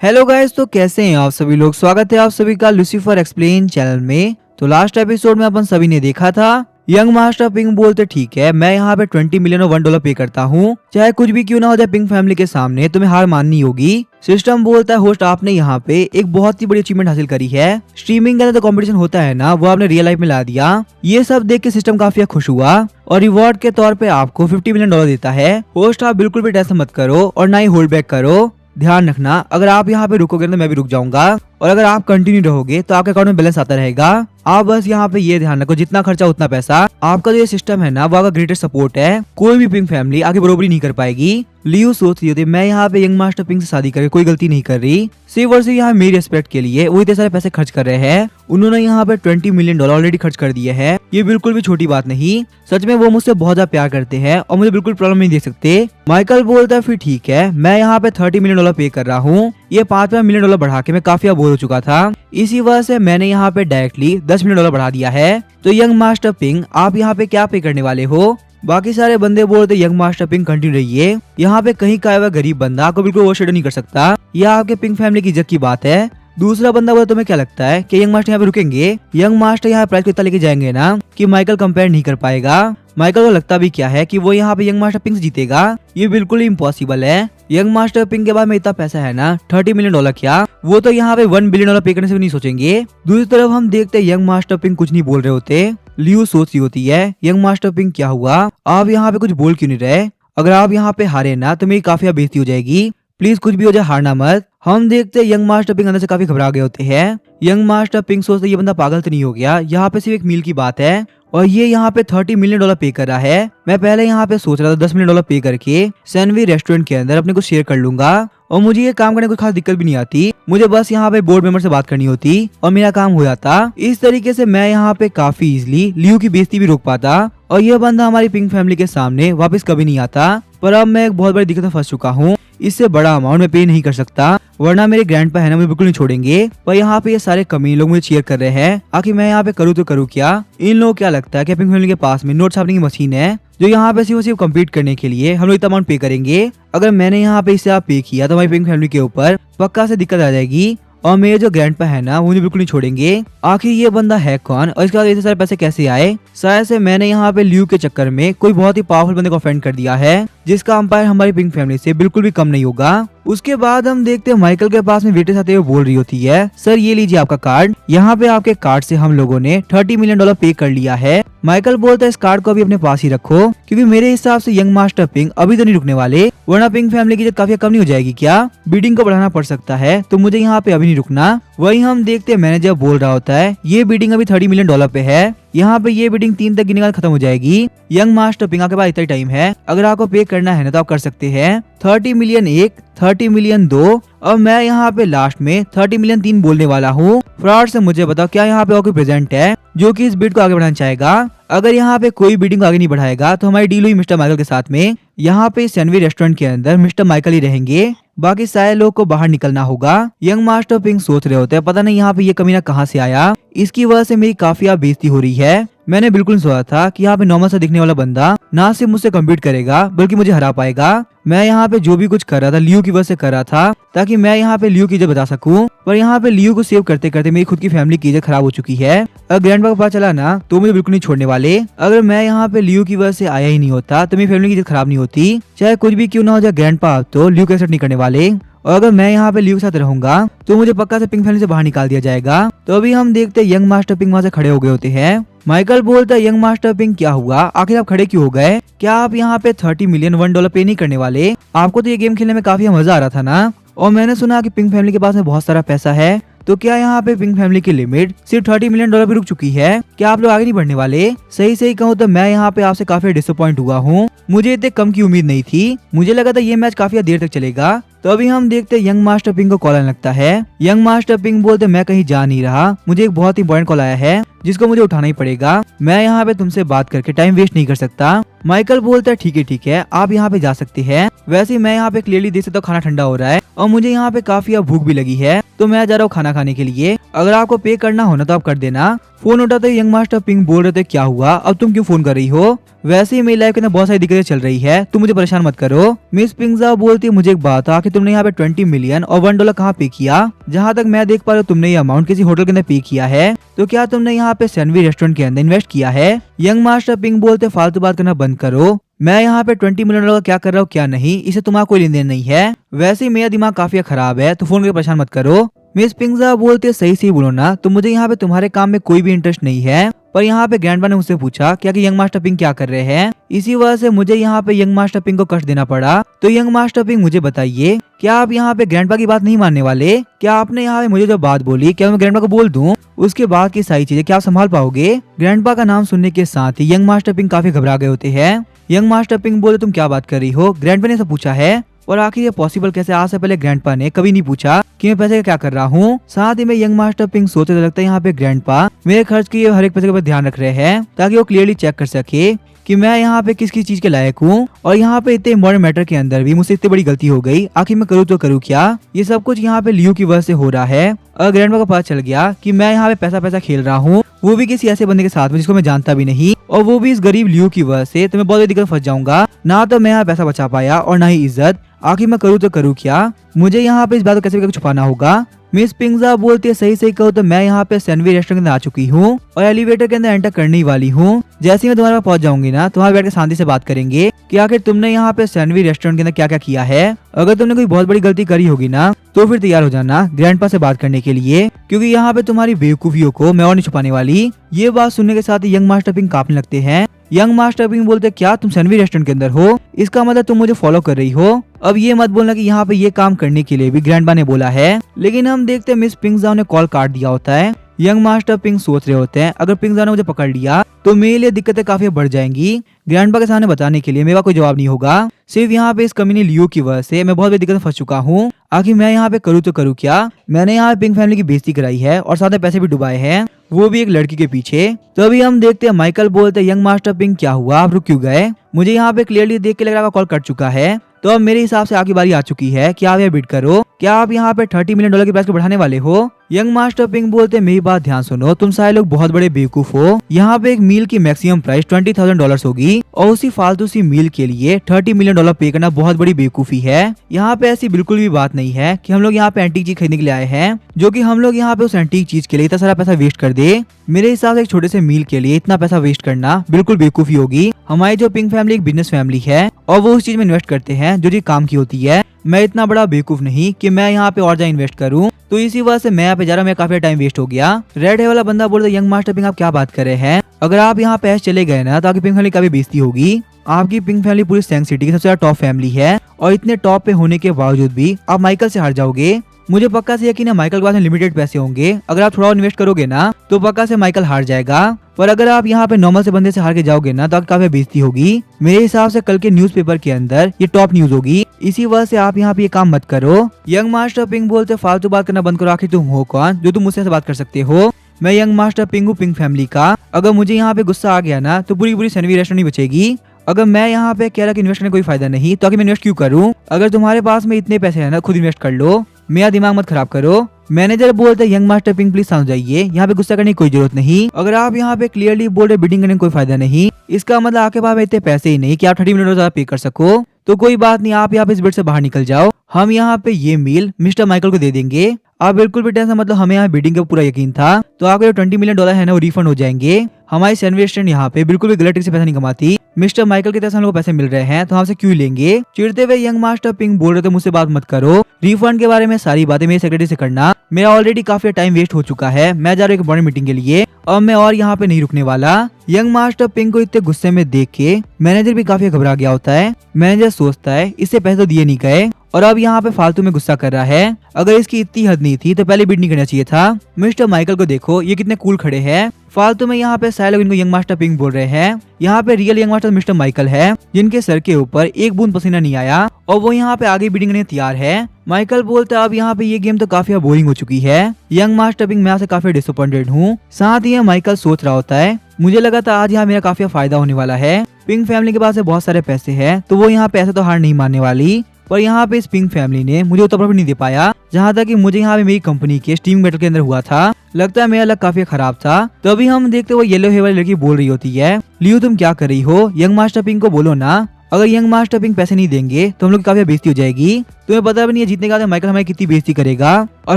Hello guys, तो कैसे हैं आप सभी लोग। स्वागत है आप सभी का लूसीफर एक्सप्लेन चैनल में। तो लास्ट एपिसोड में अपन सभी ने देखा था यंग मास्टर पिंक बोलते ठीक है, मैं यहाँ पे 20 मिलियन और $1 पे करता हूँ, चाहे कुछ भी क्यों ना हो जाए पिंक फैमिली के सामने, तुम्हें हार माननी होगी। सिस्टम बोलता है होस्ट आपने यहाँ पे एक बहुत ही बड़ी अचीवमेंट हासिल करी है। स्ट्रीमिंग के अंदर तो कंपटीशन होता है ना, वो आपने रियल लाइफ में ला दिया। ये सब देख के सिस्टम काफी खुश हुआ और रिवॉर्ड के तौर पे आपको $50 मिलियन देता है। होस्ट आप बिल्कुल भी टेंशन मत करो और ना ही होल्ड बैक करो। ध्यान रखना, अगर आप यहाँ पे रुकोगे तो मैं भी रुक जाऊंगा और अगर आप कंटिन्यू रहोगे तो आपके अकाउंट में बैलेंस आता रहेगा। आप बस यहाँ पे ये ध्यान रखो, जितना खर्चा उतना पैसा। आपका जो ये सिस्टम है ना, वो आपका ग्रेटेस्ट सपोर्ट है। कोई भी पिंक फैमिली आगे बरोबरी नहीं कर पाएगी। लियो सोच रही होती मैं यहाँ पे यंग मास्टर पिंक से शादी करके कोई गलती नहीं कर रही, सिर्फ और सिर्फ यहाँ मेरी रिस्पेक्ट के लिए वो इतने सारे पैसे खर्च कर रहे हैं। उन्होंने यहाँ पे $20 मिलियन ऑलरेडी खर्च कर दिए हैं। ये बिल्कुल भी छोटी बात नहीं। सच में वो मुझसे बहुत ज्यादा प्यार करते हैं और मुझे बिल्कुल प्रॉब्लम नहीं दे सकते। माइकल बोलता है फिर ठीक है, मैं यहाँ पे $30 मिलियन पे कर रहा हूँ। ये $5 मिलियन बढ़ा के मैं काफी बोर हो चुका था। इसी वजह से मैंने यहाँ पे डायरेक्टली $10 मिलियन बढ़ा दिया है। तो यंग मास्टर पिंक आप यहाँ पे क्या पे करने वाले हो। बाकी सारे बंदे बोलते यंग मास्टर पिंक कंटिन्यू रहिए, यहाँ पे कहीं का हुआ गरीब बंदा को बिल्कुल ओवरशैडो नहीं कर सकता। यह आपके पिंक फैमिली की इज्जत की बात है। दूसरा बंदा बोला तुम्हें क्या लगता है कि यंग मास्टर यहाँ पे रुकेंगे। यंग मास्टर यहाँ प्राइस को इतना लेके जाएंगे ना कि माइकल कंपेयर नहीं कर पाएगा। माइकल को लगता भी क्या है कि वो यहाँ पे यंग मास्टर पिंक जीतेगा, ये बिल्कुल ही इम्पॉसिबल है। यंग मास्टर पिंक के बाद में इतना पैसा है ना, $30 मिलियन क्या, वो तो यहाँ पे $1 बिलियन पे करने से भी नहीं सोचेंगे। दूसरी तरफ हम देखते हैं यंग मास्टर पिंक कुछ नहीं बोल रहे होते। लियो सोच रही होती है यंग मास्टर पिंक क्या हुआ, आप यहाँ पे कुछ बोल क्यों नहीं रहे। अगर आप यहाँ पे हारे ना तो मेरी काफी बेइज्जती हो जाएगी, प्लीज कुछ भी हो जाए हारना मत। हम देखते हैं यंग मास्टर पिंक अंदर से काफी घबरा गए होते हैं। यंग मास्टर पिंक सोचते ये बंदा पागल तो नहीं हो गया, यहाँ पे सिर्फ एक मील की बात है और ये यहाँ पे $30 मिलियन पे कर रहा है। मैं पहले यहाँ पे सोच रहा था $10 मिलियन पे करके सैनवी रेस्टोरेंट के अंदर अपने को शेयर कर लूंगा और मुझे ये काम करने को खास दिक्कत भी नहीं आती। मुझे बस यहाँ पे बोर्ड मेंबर से बात करनी होती और मेरा काम हो जाता। इस तरीके से मैं यहाँ पे काफी इजीली लियो की बेइज्जती भी रोक पाता और ये बंदा हमारी पिंक फैमिली के सामने वापस कभी नहीं आता। पर अब मैं एक बहुत बड़ी दिक्कत में फंस चुका हूँ, इससे बड़ा अमाउंट मैं पे नहीं कर सकता, वरना मेरे ग्रैंडपा है ना मुझे बिल्कुल नहीं छोड़ेंगे। पर यहाँ पे ये सारे कमीने लोग मुझे चीयर कर रहे हैं, आखिर मैं यहाँ पे करूँ तो करूँ क्या। इन लोगों को क्या लगता है कि पिंक फैमिली के पास में नोट छापने की मशीन है जो यहाँ पे सिर्फ कम्पीट करने के लिए हम लोग इतना अमाउंट पे करेंगे। अगर मैंने यहाँ पे इससे पे किया तो हमारी पिंक फैमिली के ऊपर पक्का से दिक्कत आ जाएगी और मेरे जो ग्रैंडपा है ना वो मुझे बिल्कुल नहीं छोड़ेंगे। आखिर ये बंदा है कौन और इसके बाद इतने सारे पैसे कैसे आए। शायद से मैंने यहाँ पे लियो के चक्कर में कोई बहुत ही पावरफुल बंदे को ऑफेंड कर दिया है, जिसका अंपायर हमारी पिंक फैमिली से बिल्कुल भी कम नहीं होगा। उसके बाद हम देखते हैं माइकल के पास में वेटर आते हुए बोल रही होती है सर ये लीजिए आपका कार्ड, यहाँ पे आपके कार्ड से हम लोगों ने $30 मिलियन पे कर लिया है। माइकल बोलता है इस कार्ड को अभी अपने पास ही रखो, क्योंकि मेरे हिसाब से यंग मास्टर पिंक अभी तो नहीं रुकने वाले, वरना पिंक फैमिली की इज्जत काफी कम नहीं हो जाएगी क्या। बिडिंग को बढ़ाना पड़ सकता है, तो मुझे यहाँ पे अभी नहीं रुकना। वही हम देखते हैं मैनेजर बोल रहा होता है ये बिडिंग अभी $30 मिलियन पे है, यहाँ पे ये बिडिंग 3 तक गिनने के बाद खत्म हो जाएगी। यंग मास्टर पिंक के पास इतना टाइम है, अगर आपको पे करना है ना तो आप कर सकते हैं। $30 मिलियन 1, $30 मिलियन 2 और मैं यहाँ पे लास्ट में $30 मिलियन 3 बोलने वाला हूँ। फ्रॉड से मुझे बताओ क्या यहाँ पे और कोई प्रेजेंट है जो कि इस बिड को आगे बढ़ाना चाहेगा। अगर यहाँ पे कोई बिडिंग को आगे नहीं बढ़ाएगा तो हमारी डील हुई मिस्टर माइकल के साथ में। यहाँ पे सैनवी रेस्टोरेंट के अंदर मिस्टर माइकल ही रहेंगे, बाकी सारे लोग को बाहर निकलना होगा। यंग मास्टर पिंक सोच रहे होते हैं पता नहीं यहाँ पे ये कमीना कहाँ से आया, इसकी वजह से मेरी काफी बेइज्जती हो रही है। मैंने बिल्कुल नहीं सोचा था कि यहाँ पे नॉर्मल सा दिखने वाला बंदा ना सिर्फ मुझसे कम्पीट करेगा बल्कि मुझे हरा पाएगा। मैं यहाँ पे जो भी कुछ कर रहा था लियो की वजह से कर रहा था, ताकि मैं यहाँ पे लियो की इज्जत बता सकूं। पर यहाँ पे लियो को सेव करते करते मेरी खुद की फैमिली की इज्जत खराब हो चुकी है। अगर ग्रैंडपा को पता चला ना तो मुझे बिल्कुल नहीं छोड़ने वाले। अगर मैं यहाँ पे लियो की वजह से आया ही नहीं होता तो मेरी फैमिली की इज्जत खराब नहीं होती, चाहे कुछ भी क्यों ना हो जाए। ग्रैंडपा तो लियो के एक्सेप्ट नहीं करने वाले और अगर मैं यहाँ पे लियो के साथ रहूंगा तो मुझे पक्का से पिंक फैमिली से बाहर निकाल दिया जाएगा। तो अभी हम देखते हैं यंग मास्टर पिंक वहाँ से खड़े हो गए होते हैं। माइकल बोलता है यंग मास्टर पिंक क्या हुआ, आखिर आप खड़े क्यों हो गए, क्या आप यहाँ पे $30 मिलियन $1 पे नहीं करने वाले। आपको तो ये गेम खेलने में काफी मजा आ रहा था ना, और मैंने सुना कि पिंक फैमिली के पास में बहुत सारा पैसा है, तो क्या यहाँ पे पिंक फैमिली की लिमिट सिर्फ $30 मिलियन पे रुक चुकी है, क्या आप लोग आगे नहीं बढ़ने वाले। सही कहूँ तो मैं यहाँ पे आपसे काफी डिसअपॉइंट हुआ हूँ, मुझे इतने कम की उम्मीद नहीं थी, मुझे लगा था ये मैच काफी देर तक चलेगा। तो अभी हम देखते हैं यंग मास्टर पिंक को कॉल आने लगता है। यंग मास्टर पिंक बोलते मैं कहीं जा नहीं रहा, मुझे एक बहुत इंपॉर्टेंट कॉल आया है जिसको मुझे उठाना ही पड़ेगा। मैं यहाँ पे तुमसे बात करके टाइम वेस्ट नहीं कर सकता। माइकल बोलता है ठीक है आप यहाँ पे जा सकते हैं। वैसे मैं यहाँ पे क्लियरली देख सकता हूँ खाना ठंडा हो रहा है और मुझे यहाँ पे काफी अब भूख भी लगी है, तो मैं जा रहा हूँ खाना खाने के लिए। अगर आपको पे करना हो ना तो आप कर देना। फोन उठाते यंग मास्टर पिंक बोल रहे थे क्या हुआ, अब तुम क्यों फोन कर रही हो? वैसे ही मेरी लाइफ के अंदर बहुत सारी दिक्कतें चल रही है, तुम मुझे परेशान मत करो। मिस पिंगजा बोलती है मुझे एक बात था कि तुमने यहाँ पे 20 मिलियन और $1 कहाँ पे किया? जहाँ तक मैं देख पा रहा हूँ तुमने ये अमाउंट किसी होटल के अंदर पे किया है, तो क्या तुमने यहाँ पे सैनवी रेस्टोरेंट के अंदर इन्वेस्ट किया है? यंग मास्टर पिंक बोलते फालतू बात करना बंद करो, मैं यहाँ पे 20 मिलियन का क्या कर रहा हूँ क्या नहीं, इसे तुम्हारा कोई लेन देन नहीं है। वैसे ही मेरा दिमाग काफी खराब है, तो फोन करके परेशान मत करो। मिस पिंगजा बोलते सही बोलो ना, तो मुझे यहाँ पे तुम्हारे काम में कोई भी इंटरेस्ट नहीं है। पर यहाँ पे ग्रैंडपा ने मुझसे पूछा क्या कि यंग मास्टर पिंक क्या कर रहे हैं, इसी वजह से मुझे यहाँ पे यंग मास्टर पिंक को कष्ट देना पड़ा। तो यंग मास्टर पिंक मुझे बताइए, क्या आप यहाँ पे ग्रैंडपा की बात नहीं मानने वाले? क्या आपने यहाँ पे मुझे जो बात बोली क्या मैं ग्रैंडपा को बोल दूं? उसके बाद की सारी चीजें क्या आप संभाल पाओगे? ग्रैंडपा का नाम सुनने के साथ ही यंग मास्टर पिंक काफी घबरा गए होते हैं। यंग मास्टर पिंक बोले तुम क्या बात कर रही हो? ग्रैंडपा ने सब पूछा है। और आखिर ये पॉसिबल कैसे? आज से पहले ग्रैंडपा ने कभी नहीं पूछा कि मैं पैसे का क्या कर रहा हूँ। साथ ही में यंग मास्टर पिंक सोचते लगता है यहाँ पे ग्रैंडपा मेरे खर्च की हर एक पैसे के ऊपर ध्यान रख रहे हैं, ताकि वो क्लियरली चेक कर सके कि मैं यहाँ पे किस चीज के लायक हूँ। और यहाँ पे इतने इम्पोर्टेंट मैटर के अंदर भी मुझसे इतनी बड़ी गलती हो गई, आखिर मैं करूँ तो करूँ क्या? ये सब कुछ यहाँ पे लियो की वजह से हो रहा है। और ग्रैंडपा को पता चल गया कि मैं यहाँ पे पैसा खेल रहा हूँ, वो भी किसी ऐसे बंदे के साथ में जिसको मैं जानता भी नहीं, और वो भी इस गरीब लियो की वजह से, तो मैं बहुत बड़ी दिक्कत फंस जाऊंगा। ना तो मैं यहाँ पैसा बचा पाया और ना ही इज्जत, आखिर मैं करूँ तो करूँ क्या? मुझे यहाँ पे इस बात को कैसे भी छुपाना होगा। मिस पिंगजा बोलती है सही कहो तो मैं यहाँ पे सैनवी रेस्टोरेंट के अंदर आ चुकी हूँ और एलिवेटर के अंदर एंटर करने वाली हूँ। जैसे ही मैं तुम्हारे पास पहुंच जाऊंगी ना, तुम्हारे बैठ के शांति से बात करेंगे कि आखिर तुमने यहाँ पे सैनवी रेस्टोरेंट के अंदर क्या क्या किया है। अगर तुमने कोई बहुत बड़ी गलती करी होगी ना, तो फिर तैयार हो जाना ग्रैंडपा से बात करने के लिए, क्योंकि यहाँ पे तुम्हारी बेवकूफियों को मैं और नहीं छुपाने वाली। ये बात सुनने के साथ ही यंग मास्टर पिंक कांपने लगते हैं। यंग मास्टर पिंक बोलते क्या तुम सैनवी रेस्टोरेंट के अंदर हो? इसका मतलब तुम मुझे फॉलो कर रही हो। अब ये मत बोलना कि यहाँ पे ये काम करने के लिए भी ग्रैंडपा ने बोला है। लेकिन हम देखते हैं मिस पिंगजा ने कॉल काट दिया होता है। यंग मास्टर पिंक सोच रहे होते हैं अगर पिंगजा ने मुझे पकड़ लिया तो मेरे लिए दिक्कतें काफी बढ़ जाएंगी। ग्रैंडपा के सामने बताने के लिए मेरा कोई जवाब नहीं होगा। सिर्फ यहाँ पे इस कमीने लियो की वजह से मैं बहुत बड़ी दिक्कत में फंस चुका हूँ। आखिर मैं यहाँ पे करूँ तो करूँ क्या? मैंने यहाँ पिंक फैमिली की बेइज्जती कराई है और साथ में पैसे भी डुबाए हैं, वो भी एक लड़की के पीछे। तो अभी हम देखते हैं माइकल बोलते हैं यंग मास्टर पिंक क्या हुआ, आप रुक क्यों गए? मुझे यहाँ पे क्लियरली देख के लग रहा है कॉल कट चुका है, तो अब मेरे हिसाब से आखिरी बारी आ चुकी है कि आप ये बिड करो। क्या आप यहाँ पे $30 मिलियन की प्राइस को बढ़ाने वाले हो? यंग मास्टर पिंक बोलते मेरी बात ध्यान सुनो, तुम सारे लोग बहुत बड़े बेवकूफ हो। यहाँ पे एक मील की मैक्सिमम प्राइस $20,000 होगी और उसी फालतू सी मील के लिए $30 मिलियन पे करना बहुत बड़ी बेवकूफी है। यहाँ पे ऐसी बिल्कुल भी बात नहीं है कि हम लोग यहाँ पे एंटीक चीज खरीदने के लिए आए हैं, जो कि हम लोग यहाँ पे उस एंटीक चीज के लिए इतना सारा पैसा वेस्ट कर दे। मेरे हिसाब से एक छोटे से मील के लिए इतना पैसा वेस्ट करना बिल्कुल बेवकूफी होगी। हमारी जो पिंक फैमिली एक बिजनेस फैमिली है और वो उस चीज में इन्वेस्ट करते हैं जो जी काम की होती है। मैं इतना बड़ा बेवकूफ नहीं कि मैं यहाँ पे और ज्यादा इन्वेस्ट करूँ, तो इसी वजह से मैं यहाँ पे जा रहा हूँ, मेरा काफी टाइम वेस्ट हो गया। रेड है वाला बंदा बोलता यंग मास्टर पिंक आप क्या बात कर रहे हैं? अगर आप यहाँ पे चले गए ना तो आपकी पिंक फैमिली काफी बेइज्जती होगी। आपकी पिंक फैमिली पूरी सैंग सिटी की सबसे ज्यादा टॉप फैमिली है और इतने टॉप पे होने के बावजूद भी आप माइकल से हार जाओगे। मुझे पक्का से यकीन है माइकल के पास में लिमिटेड पैसे होंगे, अगर आप थोड़ा और इन्वेस्ट करोगे ना तो पक्का से माइकल हार जाएगा। पर अगर आप यहाँ पे नॉर्मल से बंदे से हार के जाओगे ना तो आपकी काफी बेइज्जती होगी। मेरे हिसाब से कल के न्यूज़पेपर के अंदर ये टॉप न्यूज होगी, इसी वजह से आप यहाँ पे ये काम मत करो। यंग मास्टर पिंक बोलते फालतू बात करना बंद करो, आखिर तुम हो कौन जो तुम मुझसे बात कर सकते हो? मैं यंग मास्टर पिंक हूँ पिंक फैमिली का। अगर मुझे यहाँ पे गुस्सा आ गया ना तो पूरी सैनवी रेस्टोरेंट नहीं बचेगी। अगर मैं यहाँ पे कह रहा कि इन्वेस्ट करने कोई फायदा नहीं, तो आखिर मैं इन्वेस्ट क्यों करूँ? अगर तुम्हारे पास में इतने पैसे है ना खुद इन्वेस्ट कर लो, मेरा दिमाग मत खराब करो। मैनेजर बोलते हैं यंग मास्टर पिंक प्लीज समझ जाइए, यहाँ पे गुस्सा करने की कोई जरूरत नहीं। अगर आप यहाँ पे क्लियरली बोल रहे बिडिंग करने का कोई फायदा नहीं, इसका मतलब आपके पास इतने पैसे ही नहीं कि आप $30 मिलियन पे कर सको। तो कोई बात नहीं, आप यहाँ पे इस बिड से बाहर निकल जाओ। हम यहाँ पे ये मील मिस्टर माइकल को दे देंगे। आप बिल्कुल भी टेंशन मतलब हमें यहाँ बिडिंग का पूरा यकीन था, तो आपके जो $20 मिलियन है ना वो रिफंड हो जाएंगे। हमारी सैनवी रेस्टोरेंट यहाँ पे बिल्कुल भी गलत ट्रिक से पैसा नहीं कमाती। मिस्टर माइकल की तरफ से हम लोग पैसे मिल रहे हैं तो हमसे क्यों लेंगे? चिढ़ते हुए यंग मास्टर पिंक बोल रहे थे मुझसे बात मत करो, रिफंड के बारे में सारी बातें मेरे सेक्रेटरी से करना। मेरा ऑलरेडी काफी टाइम वेस्ट हो चुका है, मैं जा रहा हूँ एक बड़ी मीटिंग के लिए और मैं और यहाँ पे नहीं रुकने वाला। यंग मास्टर पिंक को इतने गुस्से में देख के मैनेजर भी काफी घबरा गया होता है। मैनेजर सोचता है इससे पैसे तो दिए नहीं गए और अब यहाँ पे फालतू में गुस्सा कर रहा है। अगर इसकी इतनी हद नहीं थी तो पहले बिड नहीं करना चाहिए था। मिस्टर माइकल को देखो, ये कितने कूल खड़े हैं, फालतू में यहाँ पे सारे लोग इनको यंग मास्टर पिंक बोल रहे हैं। यहाँ पे real young master mister Michael है, जिनके सर के ऊपर एक बूंद पसीना नहीं आया और वो यहाँ पे आगे बिडिंग करने तैयार है। माइकल बोलता है अब यहाँ पे ये गेम तो काफी बोरिंग हो चुकी है। यंग मास्टर पिंक मैं आपसे काफी डिसअपॉइंटेड हूँ। साथ ही माइकल सोच रहा होता है मुझे लगा था आज यहाँ मेरा काफी फायदा होने वाला है। पिंक फैमिली के पास बहुत सारे पैसे हैं तो वो यहाँ पे ऐसे तो हार नहीं मानने वाली, पर यहाँ पे इस पिंक फैमिली ने मुझे उतना प्रॉफिट नहीं दे पाया जहाँ तक कि मुझे यहाँ पे मेरी कंपनी के स्टीम मेटल के अंदर हुआ था। लगता है मेरा लक काफी खराब था। तो अभी हम देखते वो येलो हेयर वाली लड़की बोल रही होती है लियो तुम क्या कर रही हो, यंग मास्टर पिंक को बोलो ना, अगर यंग मास्टर पिंक पैसे नहीं देंगे तो हम लोग की काफी बेइज्जती हो जाएगी। तुम्हें पता भी नहीं है जीतने का माइकल हमारी कितनी बेइज्जती करेगा और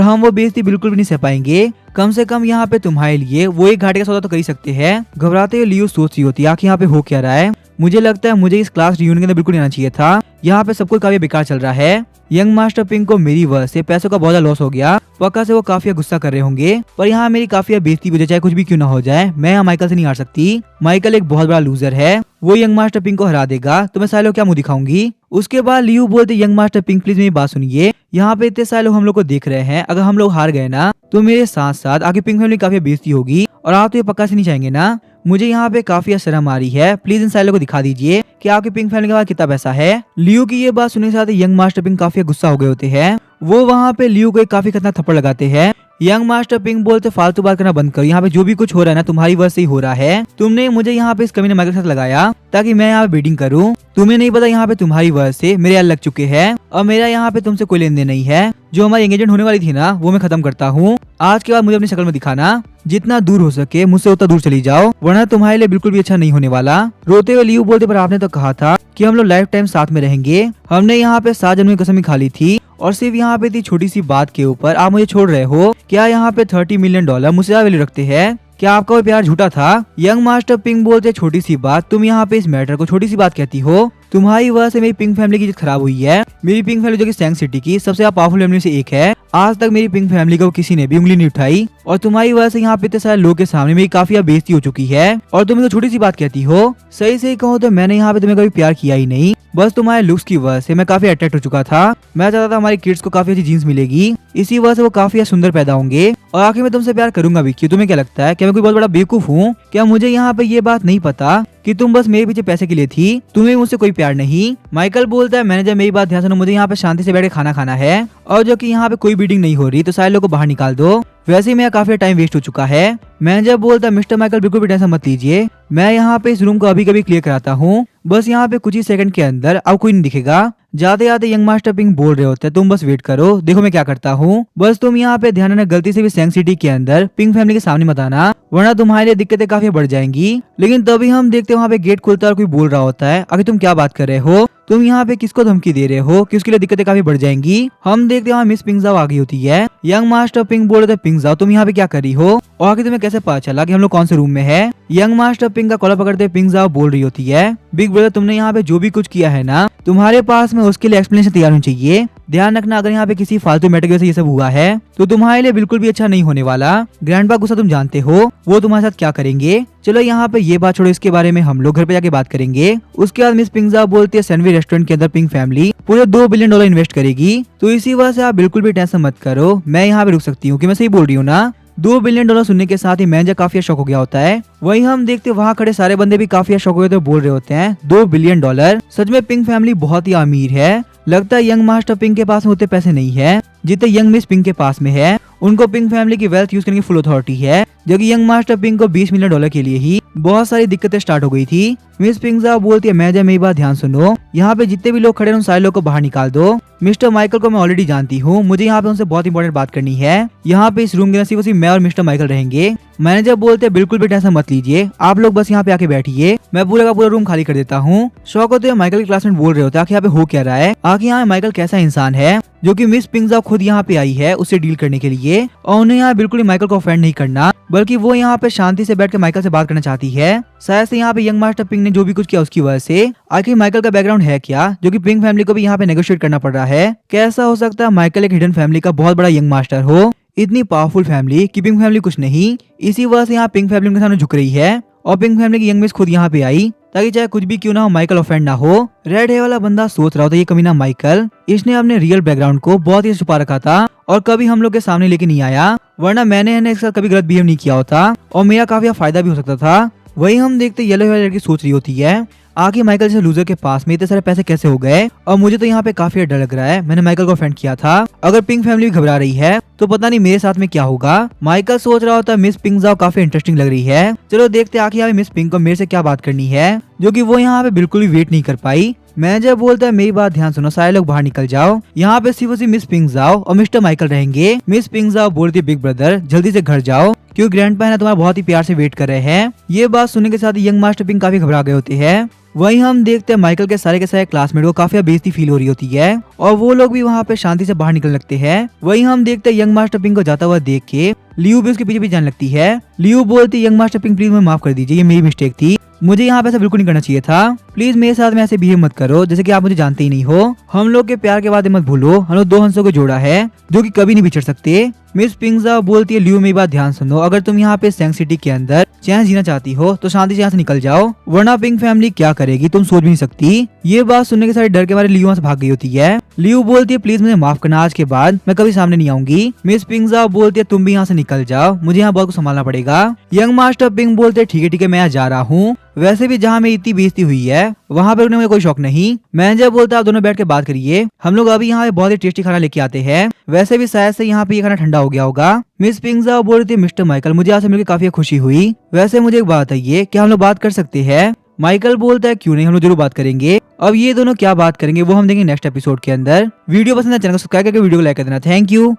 हम वो बेइज्जती बिल्कुल भी नहीं सह पाएंगे। कम से कम यहाँ पे तुम्हारे लिए वो एक घाटे का सौदा तो कर ही सकते हैं। घबराते हुए लियो सोच रही होती है आखिर यहाँ पे हो क्या रहा है। मुझे लगता है मुझे इस क्लास रियूनियन के अंदर बिल्कुल नहीं आना चाहिए था, यहाँ पे सब कुछ काफी बेकार चल रहा है। यंग मास्टर पिंक को मेरी वजह से पैसों का बहुत लॉस हो गया, पक्का से वो काफी गुस्सा कर रहे होंगे, पर यहाँ मेरी काफी बेइज्जती हो जाए चाहे कुछ भी क्यों ना हो जाए, मैं यहाँ माइकल से नहीं हार सकती। माइकल एक बहुत बड़ा लूजर है, वो यंग मास्टर पिंक को हरा देगा तो मैं सारे लोग क्या मुंह दिखाऊंगी। उसके बाद लियो बोलते यंग मास्टर पिंक प्लीज मेरी बात सुनिए, यहाँ पे इतने सारे लोग हम लोग को देख रहे हैं, अगर हम लोग हार गए ना तो मेरे साथ साथ आगे पिंक फैमिली काफी बेइज्जती होगी और आप तो ये पक्का से नहीं चाहेंगे ना। मुझे यहाँ पे काफी शर्म आ रही है, प्लीज इन सारे लोगों को दिखा दीजिए कि आपकी पिंक फैमिली के पास कितना पैसा है। लियो की ये बात सुनने के साथ यंग मास्टर पिंक काफी गुस्सा हो गए होते हैं। वो वहाँ पे लियो को एक काफी खतरनाक थप्पड़ लगाते हैं। यंग मास्टर पिंक बोलते फालतू बात करना बंद करो, यहाँ पे जो भी कुछ हो रहा है ना तुम्हारी वजह से ही हो रहा है। तुमने मुझे यहाँ पे इस कमीने माइकल के साथ लगाया ताकि मैं यहाँ पे बीटिंग करूँ, तुम्हें नहीं पता यहाँ पे तुम्हारी वजह से मेरे यार लग चुके हैं और मेरा यहाँ पे तुमसे कोई लेन देन नहीं है। जो हमारी एंगेजमेंट होने वाली थी ना वो मैं खत्म करता हूँ। आज के बाद मुझे अपनी शक्ल में दिखाना, जितना दूर हो सके मुझसे उतना दूर चली जाओ, वरना तुम्हारे लिए बिल्कुल भी अच्छा नहीं होने वाला। रोते हुए लियो बोलते पर आपने तो कहा था कि हम लोग लाइफ टाइम साथ में रहेंगे, हमने यहाँ पे 7 जन्मों की कसम खा ली थी और सिर्फ यहाँ पे इतनी छोटी सी बात के ऊपर आप मुझे छोड़ रहे हो। क्या यहाँ पे $30 मिलियन मुझसे ज्यादा वैल्यू रखते हैं? क्या आपका वो प्यार झूठा था? यंग मास्टर पिंक बोलते छोटी सी बात, तुम यहाँ पे इस मैटर को छोटी सी बात कहती हो। तुम्हारी वजह से मेरी पिंक फैमिली की इज्जत खराब हुई है। मेरी पिंक फैमिली जो कि सैंग सिटी की सबसे पावरफुल फैमिली से एक है, आज तक मेरी पिंक फैमिली को किसी ने भी उंगली नहीं उठाई और तुम्हारी वजह से यहाँ पे इतने सारे लोगों के सामने मेरी काफी बेइज्जती हो चुकी है और तुम तो छोटी सी बात कहती हो। सही सही कहो तो मैंने यहाँ पे तुम्हें कभी प्यार किया ही नहीं, बस तुम्हारे लुक्स की वजह से मैं काफी अट्रैक्ट हो चुका था। मैं चाहता था हमारी किड्स को काफी अच्छी जीन्स मिलेगी, इसी वजह से वो काफी सुंदर पैदा होंगे और आखिर में तुमसे प्यार करूंगा भी। क्यों तुम्हें क्या लगता है कि मैं कोई बहुत बड़ा बेवकूफ हूँ? क्या मुझे यहाँ पे ये बात नहीं पता कि तुम बस मेरे पीछे पैसे के लिए थी, तुम्हें मुझसे कोई प्यार नहीं? माइकल बोलता है मैनेजर मेरी बात ध्यान सुनो, मुझे यहाँ पे शांति से बैठ के खाना खाना है और जो कि यहाँ पे कोई बीटिंग नहीं हो रही तो सारे लोगों को बाहर निकाल दो, वैसे ही मेरा काफी टाइम वेस्ट हो चुका है। मैनेजर बोलता है मिस्टर माइकल बिल्कुल भी टेंशन मत लीजिए, मैं यहाँ पे इस रूम को अभी कभी क्लियर कराता हूँ, बस यहाँ पे कुछ ही सेकंड के अंदर अब कोई नहीं दिखेगा। जाते जाते यंग मास्टर पिंक बोल रहे होते हैं तुम बस वेट करो, देखो मैं क्या करता हूँ, बस तुम यहाँ पे ध्यान रखना गलती से भी सैंग सिटी के अंदर पिंक फैमिली के सामने मत आना, वरना तुम्हारे लिए दिक्कतें काफी बढ़ जाएंगी। लेकिन तभी हम देखते वहाँ पे गेट खुलता है और कोई बोल रहा होता है आखिर तुम क्या बात कर रहे हो, तुम यहाँ पे किसको धमकी दे रहे हो कि उसके लिए दिक्कतें काफी बढ़ जाएंगी। हम देखते वहाँ मिस पिंक जाओ आ गई होती है। यंग मास्टर पिंक बोल रहे थे पिंक जाओ तुम यहाँ पे क्या कर रही हो और आखिर तुम्हें कैसे पता चला कि हम लोग कौन से रूम में है? यंग मास्टर पिंक का कॉलर पकड़ते पिंक जाओ बोल रही होती है बिग ब्रदर तुमने यहाँ पे जो भी कुछ किया है ना तुम्हारे पास में उसके लिए एक्सप्लेनेशन तैयार होनी चाहिए। ध्यान रखना अगर यहाँ पे किसी फालतू मैटर की वजह से ये सब हुआ है तो तुम्हारे लिए बिल्कुल भी अच्छा नहीं होने वाला। ग्रैंडपा गुस्सा तुम जानते हो वो तुम्हारे साथ क्या करेंगे। चलो यहाँ पे ये बात छोड़ो, इसके बारे में हम लोग घर पे जाके बात करेंगे। उसके बाद मिस पिंक बोलती है सैंडविच रेस्टोरेंट के अंदर पिंक फैमिली पूरे $2 बिलियन इन्वेस्ट करेगी, तो इसी वजह से आप बिल्कुल भी टेंशन मत करो, मैं यहाँ पे रुक सकती हूँ। कि मैं सही बोल रही हूँ ना? $2 बिलियन सुनने के साथ ही मैनेजर काफी शॉक हो गया होता है। वहीं हम देखते वहाँ खड़े सारे बंदे भी काफी शॉक हो गए तो बोल रहे होते हैं $2 बिलियन, सच में पिंक फैमिली बहुत ही अमीर है। लगता है यंग मास्टर पिंक के पास में उतने पैसे नहीं है जितने यंग मिस पिंक के पास में है। उनको पिंक फैमिली की वेल्थ यूज करने की फुल अथॉरिटी है, जो कि यंग मास्टर पिंक को $20 मिलियन के लिए ही बहुत सारी दिक्कतें स्टार्ट हो गई थी। मिस पिंक बोलती है मैनेजर मेरी बात ध्यान सुनो, यहाँ पे जितने भी लोग खड़े हैं उन सारे लोग को बाहर निकाल दो। मिस्टर माइकल को मैं ऑलरेडी जानती हूँ, मुझे यहाँ पे उनसे बहुत इंपॉर्टेंट बात करनी है। यहाँ पे इस रूम के अंदर सिर्फ मैं और मिस्टर माइकल रहेंगे। मैनेजर बोलते हैं बिल्कुल भी टेंशन मत लीजिए, आप लोग बस यहाँ पे आके बैठिए, मैं पूरा का पूरा रूम खाली कर देता हूँ। शौक होते माइकल के क्लासमेट बोल रहे होते हैं आखिर यहाँ पे हो क्या रहा है, आखिर यहाँ माइकल कैसा इंसान है जो कि मिस पिंक खुद यहाँ पे आई है उससे डील करने के लिए, और उन्हें यहाँ बिल्कुल माइकल को ऑफेंड नहीं करना बल्कि वो यहाँ पे शांति से बैठ के माइकल से बात करना चाहती है। शायद से यहाँ पे यंग मास्टर पिंक ने जो भी कुछ किया उसकी वजह से। आखिर माइकल का बैकग्राउंड है क्या जो कि पिंक फैमिली को भी यहाँ पे नेगोशिएट करना पड़ रहा है? कैसा हो सकता है माइकल एक हिडन फैमिली का बहुत बड़ा यंग मास्टर हो, इतनी पावरफुल फैमिली कि पिंक फैमिली कुछ नहीं, इसी वजह से यहाँ पिंक फैमिली के सामने झुक रही है और पिंक फैमिली की यंग मिस खुद यहाँ पे आई ताकि चाहे कुछ भी क्यों ना हो माइकल ऑफेंड ना हो। रेड हेयर वाला बंदा सोच रहा होता ये कमीना माइकल, इसने अपने रियल बैकग्राउंड को बहुत ही छुपा रखा था और कभी हम लोग के सामने लेके नहीं आया। वरना मैंने इन्हें एक साथ कभी गलत बिहेव नहीं किया होता और मेरा काफी फायदा भी हो सकता था। वही हम देखते येलो वाली लड़की सोच रही होती है आखिर माइकल जैसे लूजर के पास में इतने सारे पैसे कैसे हो गए, और मुझे तो यहाँ पे काफी डर लग रहा है। मैंने माइकल को फ्रेंड किया था, अगर पिंक फैमिली भी घबरा रही है तो पता नहीं मेरे साथ में क्या होगा। माइकल सोच रहा होता मिस पिंक जाओ काफी इंटरेस्टिंग लग रही है, चलो देखते आखिर यहाँ मिस पिंक को मेरे से क्या बात करनी है, जो कि वो यहाँ पे बिल्कुल भी वेट नहीं कर पाई। मैनेजर बोलता है मेरी बात ध्यान सुनो, सारे लोग बाहर निकल जाओ, यहाँ पे सिर्फ मिस पिंक जाओ और मिस्टर माइकल रहेंगे। मिस पिंक जाओ बोलती है बिग ब्रदर जल्दी से घर जाओ क्योंकि ग्रैंडपा है ना तुम्हारा बहुत ही प्यार से वेट कर रहे हैं। ये बात सुनने के साथ यंग मास्टर पिंक काफी घबरा गए होते हैं। वहीं हम देखते हैं माइकल के सारे क्लासमेट को काफी बेइज्जती फील हो रही होती है और वो लोग भी वहाँ पे शांति से बाहर निकल लगते हैं। वहीं हम देखते हैं यंग मास्टर पिंक को जाता हुआ देख के लियू भी उसके पीछे जाने लगती है। लियू बोलती यंग मास्टर पिंक प्लीज मुझे माफ कर दीजिए, ये मेरी मिस्टेक थी, मुझे यहाँ पे ऐसा बिल्कुल नहीं करना चाहिए था, प्लीज मेरे साथ में ऐसे बिहेव मत करो जैसे कि आप मुझे जानते ही नहीं हो। हम लोग के प्यार के बाद मत भूलो, हम लोग दो हंसों को जोड़ा है जो कि कभी नहीं बिछड़ सकते। मिस पिंगजा बोलती है लियू मेरी बात ध्यान सुनो, अगर तुम यहाँ पे सैंग सिटी के अंदर चैन जीना चाहती हो तो शांति से यहाँ से निकल जाओ, वरना पिंक फैमिली क्या करेगी तुम सोच भी नहीं सकती। ये बात सुनने के सारे डर के मारे लियू वहाँ से भाग गई होती है। लियू बोलती है प्लीज मुझे माफ करना, आज के बाद मैं कभी सामने नहीं आऊंगी। मिस पिंगजा बोलती है तुम भी यहाँ से निकल जाओ, मुझे यहाँ बहुत कुछ संभालना पड़ेगा। यंग मास्टर पिंक बोलते ठीक है मैं यहाँ जा रहा हूँ, वैसे भी जहाँ मेरी इतनी बेइज्जती हुई है वहाँ पे मुझे कोई शौक नहीं। मैनेजर बोलता है आप दोनों बैठ के बात करिए, हम लोग अभी यहाँ पे बहुत ही टेस्टी खाना लेके आते हैं, वैसे भी शायद से यहाँ पे ये खाना ठंडा हो गया होगा। मिस पिंगजा बोल रही थी मिस्टर माइकल मुझे आपसे मिलकर काफी खुशी हुई, वैसे मुझे एक बात है ये क्या हम लोग बात कर सकते हैं। माइकल बोलता है क्यों नहीं, हम लोग जरूर बात करेंगे। अब ये दोनों क्या बात करेंगे वो हम देंगे नेक्स्ट एपिसोड के अंदर। वीडियो पसंद है चैनल को सब्सक्राइब करके वीडियो को लाइक कर देना। Thank you.